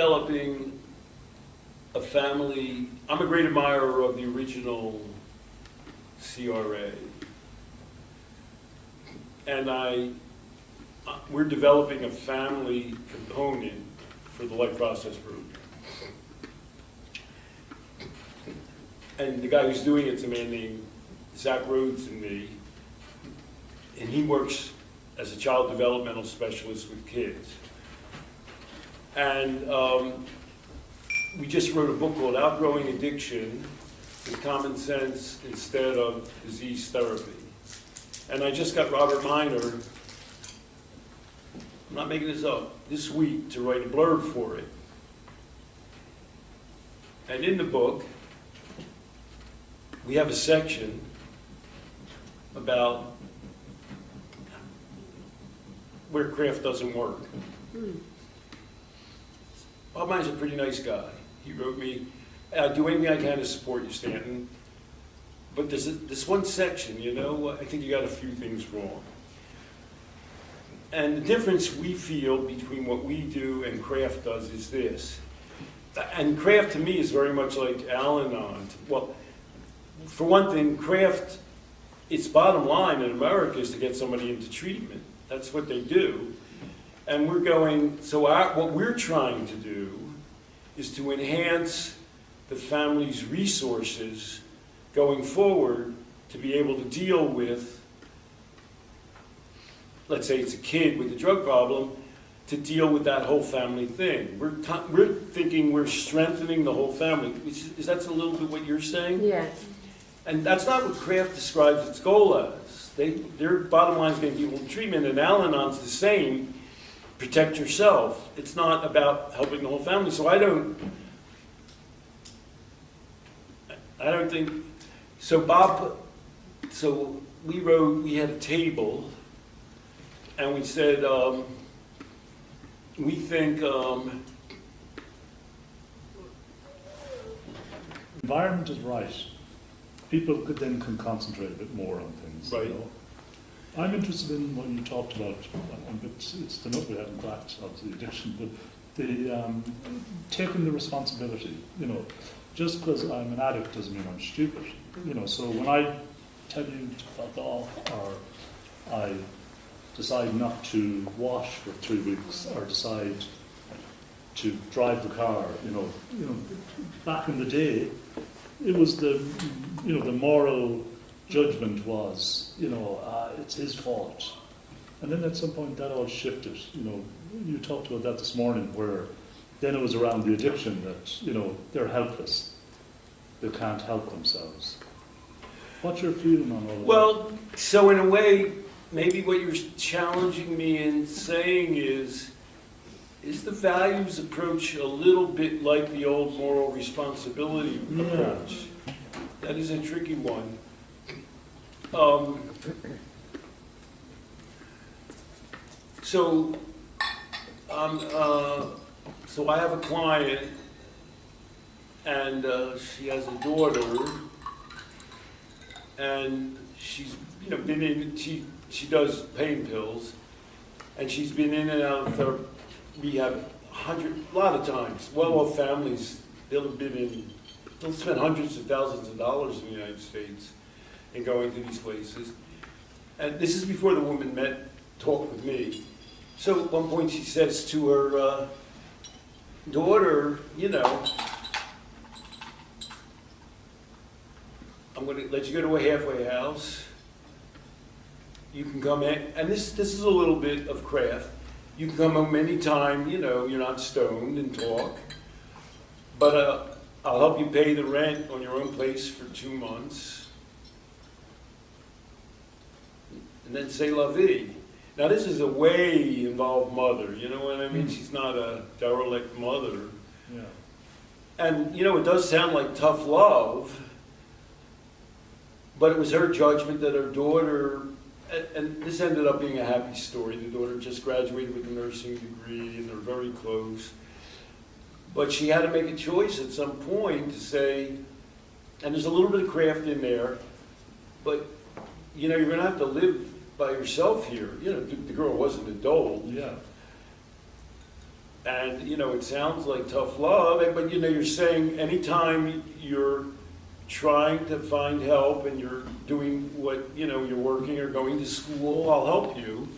developing a family. I'm a great admirer of the original CRA. And we're developing a family component for the life process group. And the guy who's doing it's a man named Zach Rhodes and me. And he works as a child developmental specialist with kids. And we just wrote a book called Outgrowing Addiction with Common Sense Instead of Disease Therapy. And I just got Robert Miner, I'm not making this up, this week to write a blurb for it. And in the book, we have a section about where craft doesn't work. Bob Mine's a pretty nice guy. He wrote me, I do anything I can to support you, Stanton. But there's this one section, you know, I think you got a few things wrong. And the difference we feel between what we do and craft does is this. And craft to me is very much like Al-Anon. Well, for one thing, craft, its bottom line in America is to get somebody into treatment. That's what they do. And we're going, so what we're trying to do is to enhance the family's resources going forward to be able to deal with, let's say it's a kid with a drug problem, to deal with that whole family thing. We're thinking we're strengthening the whole family. Is that a little bit what you're saying? Yeah. And that's not what Kraft describes its goal as. Their bottom line is getting people in treatment, and Al-Anon's the same. Protect yourself. It's not about helping the whole family. So I don't think, so we had a table, and we said, we think, environment is right. People can concentrate a bit more on things. Right. You know? I'm interested in what you talked about, and it's the note we haven't cracked of the addiction, but the taking the responsibility. You know, just because I'm an addict doesn't mean I'm stupid. You know, so when I tell you to fuck off, or I decide not to wash for 3 weeks, or decide to drive the car, you know, back in the day, it was the moral judgment was, it's his fault. And then at some point that all shifted. You know, you talked about that this morning, where then it was around the addiction that, they're helpless. They can't help themselves. What's your feeling on all of that? well, so in a way, maybe what you're challenging me in saying is the values approach a little bit like the old moral responsibility approach? That is a tricky one. So I have a client, and she has a daughter, and she's been in. She does pain pills, and she's been in and out of rehab a lot of times. Well-off families, they'll spend hundreds of thousands of dollars in the United States in going to these places. And this is before the woman talked with me. So at one point she says to her daughter, I'm going to let you go to a halfway house. You can come in, and this is a little bit of craft. You can come home anytime, you're not stoned, and talk. But I'll help you pay the rent on your own place for 2 months. And then say la vie. Now this is a way involved mother, you know what I mean? She's not a derelict mother. Yeah. And it does sound like tough love, but it was her judgment that her daughter, and this ended up being a happy story. The daughter just graduated with a nursing degree, and they're very close. But she had to make a choice at some point to say, and there's a little bit of craft in there, but you're going to have to live by yourself here. The girl was an adult. Yeah. And, you know, it sounds like tough love, but, you know, you're saying anytime you're trying to find help and you're doing what, you know, you're working or going to school, I'll help you.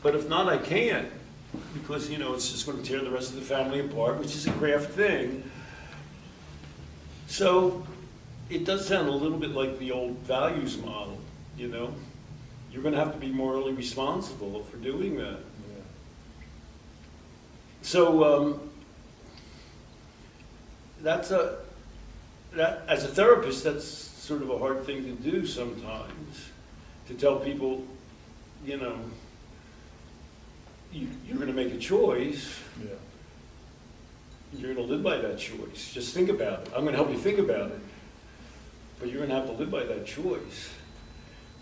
But if not, I can't, because, you know, it's just going to tear the rest of the family apart, which is a craft thing. So it does sound a little bit like the old values model, you know? You're going to have to be morally responsible for doing that. So that as a therapist, that's sort of a hard thing to do sometimes, to tell people, you know, you're going to make a choice. Yeah. You're going to live by that choice. Just think about it. I'm going to help you think about it, but you're going to have to live by that choice.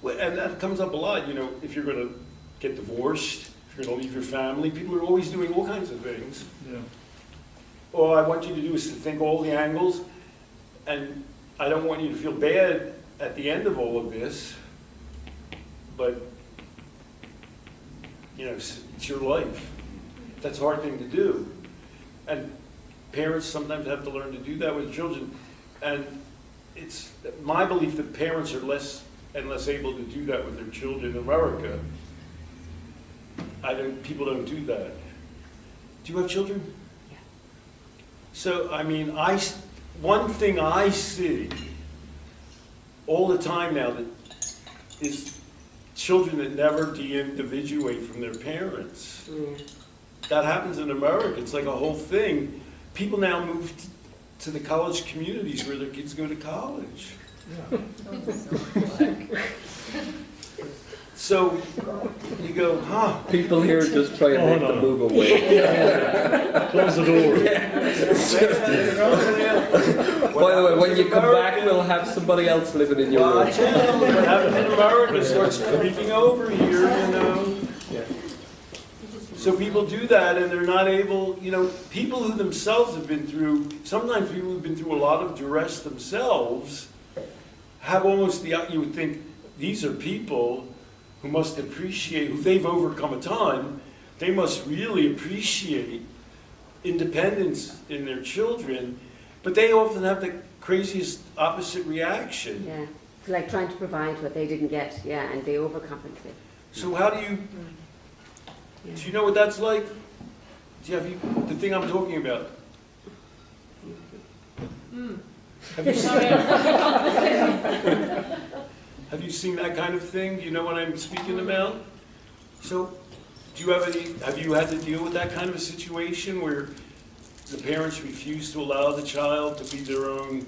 Well, and that comes up a lot, you know, if you're going to get divorced, you're going to leave your family. People are always doing all kinds of things. Yeah. All I want you to do is to think all the angles, and I don't want you to feel bad at the end of all of this, but, you know, it's your life. That's a hard thing to do. And parents sometimes have to learn to do that with children. And it's my belief that parents are less and less able to do that with their children in America. People don't do that. Do you have children? Yeah. So, I mean, one thing I see all the time now that is children that never de-individuate from their parents. That happens in America. It's like a whole thing. People now move to the college communities where their kids go to college. Yeah. So you go, huh? People here just try and make them move away. Yeah. Close the door. By the way, when you come back, we'll have somebody else living in your room. What happened in America starts creeping over here, you know. Yeah. So people do that, and they're not able, you know, people who themselves have been through, sometimes people who've been through a lot of duress themselves, have almost you would think, these are people who must appreciate, who they've overcome a ton, they must really appreciate independence in their children, but they often have the craziest opposite reaction. Yeah, it's like trying to provide what they didn't get, yeah, and they overcompensate. So how do you, do you know what that's like? Do you have the thing I'm talking about? Have you seen Have you seen that kind of thing? Do you know what I'm speaking about? So, do you have you had to deal with that kind of a situation where the parents refuse to allow the child to be their own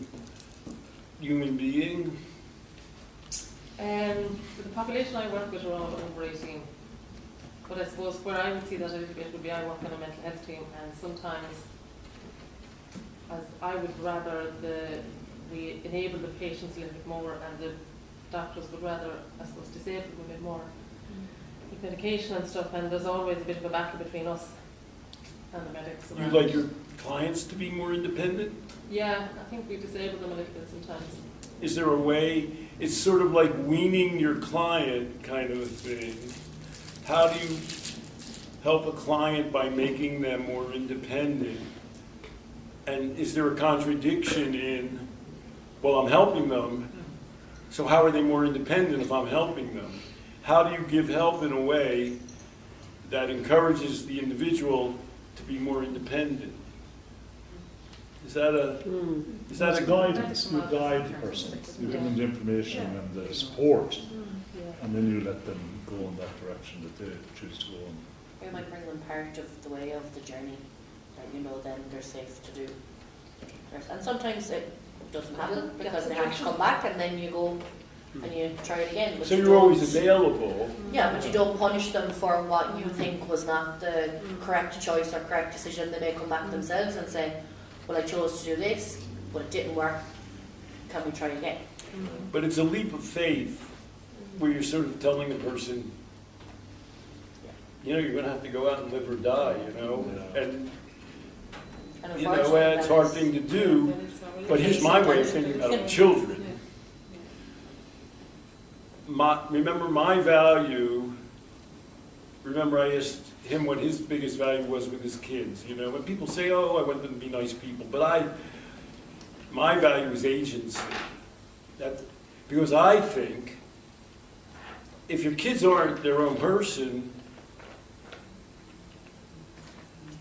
human being? The population I work with are all over 18. But I suppose where I would see that a little bit would be I work on a mental health team, and sometimes as I would rather we enable the patients a little bit more, and the doctors would rather, I suppose, disable them a bit more with medication and stuff, and there's always a bit of a battle between us and the medics. You like your clients to be more independent? Yeah, I think we disable them a little bit sometimes. Is there a way, it's sort of like weaning your client kind of a thing. How do you help a client by making them more independent? And is there a contradiction in, well, I'm helping them, so how are they more independent if I'm helping them? How do you give help in a way that encourages the individual to be more independent? Is that a guidance? You guide the person. You give them the information and the support, and then you let them go in that direction that they choose to go in. You might bring them part of the way of the journey, and you know then they're safe to do. And sometimes it doesn't happen because they have to come back, and then you go and you try it again. But so you're always available. Yeah, but you don't punish them for what you think was not the correct choice or correct decision. They may come back themselves and say, well, I chose to do this, but it didn't work. Can we try again? But it's a leap of faith where you're sort of telling the person, you know, you're going to have to go out and live or die, you know? And you know, it's a hard thing to do, but here's my way of thinking about children. Remember, my value remember I asked him what his biggest value was with his kids, you know, when people say, oh, I want them to be nice people, but my value is agency. Because I think if your kids aren't their own person,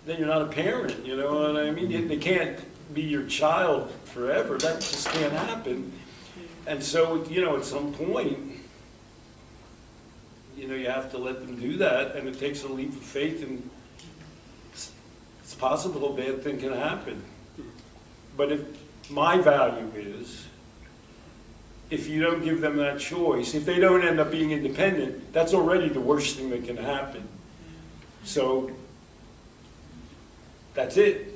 then you're not a parent, you know what I mean? They can't be your child forever. That just can't happen. And so, you know, at some point, you know, you have to let them do that, and it takes a leap of faith, and it's possible a bad thing can happen. But if my value is, if you don't give them that choice, if they don't end up being independent, that's already the worst thing that can happen. So that's it.